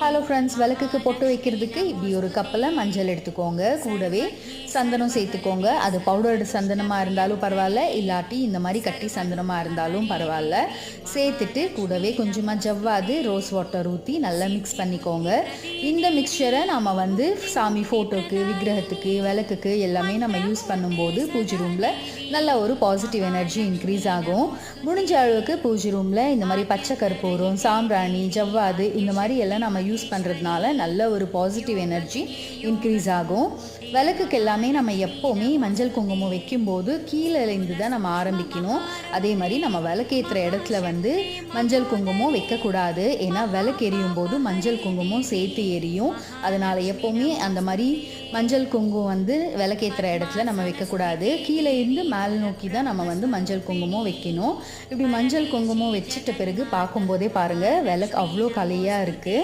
Hello friends, விளக்குக்கு பொட்டு வைக்கிறதுக்கு இப்படி ஒரு கப்பில் மஞ்சள் எடுத்துக்கோங்க. கூடவே சந்தனம் சேர்த்துக்கோங்க. அது பவுடர்டு சந்தனமாக இருந்தாலும் பரவாயில்ல, இல்லாட்டி இந்த மாதிரி கட்டி சந்தனமாக இருந்தாலும் பரவாயில்ல. சேர்த்துட்டு கூடவே கொஞ்சமாக ஜவ்வாது ரோஸ் வாட்டர் ஊற்றி நல்லா மிக்ஸ் பண்ணிக்கோங்க. இந்த மிக்சரை நம்ம சாமி ஃபோட்டோக்கு, விக்கிரகத்துக்கு, விளக்குக்கு எல்லாமே நம்ம யூஸ் பண்ணும்போது பூஜை ரூமில் நல்ல ஒரு பாசிட்டிவ் எனர்ஜி இன்க்ரீஸ் ஆகும். முடிஞ்ச அளவுக்கு பூஜை ரூமில் இந்த மாதிரி பச்சை கற்பூரம், சாம்பிராணி, ஜவ்வாது இந்த மாதிரி எல்லாம் நம்ம யூஸ் பண்ணுறதுனால நல்ல ஒரு பாசிட்டிவ் எனர்ஜி இன்க்ரீஸ் ஆகும். விளக்குக்கு எல்லாமே நம்ம எப்போவுமே மஞ்சள் குங்குமம் வைக்கும்போது கீழேருந்து தான் நம்ம ஆரம்பிக்கணும். அதே மாதிரி நம்ம விளக்கேற்றுற இடத்துல மஞ்சள் குங்குமம் வைக்கக்கூடாது. ஏன்னா விளக்கு எரியும் போது மஞ்சள் குங்குமம் சேர்த்து எரியும். அதனால் எப்போவுமே அந்த மாதிரி மஞ்சள் குங்குமம் விளக்கேற்றுற இடத்துல நம்ம வைக்கக்கூடாது. கீழே இருந்து மேல் நோக்கி தான் நம்ம மஞ்சள் குங்குமம் வைக்கணும். இப்படி மஞ்சள் குங்குமம் வச்சிட்ட பிறகு பார்க்கும்போதே பாருங்கள், விளக்கு அவ்வளோ கலையாக இருக்குது.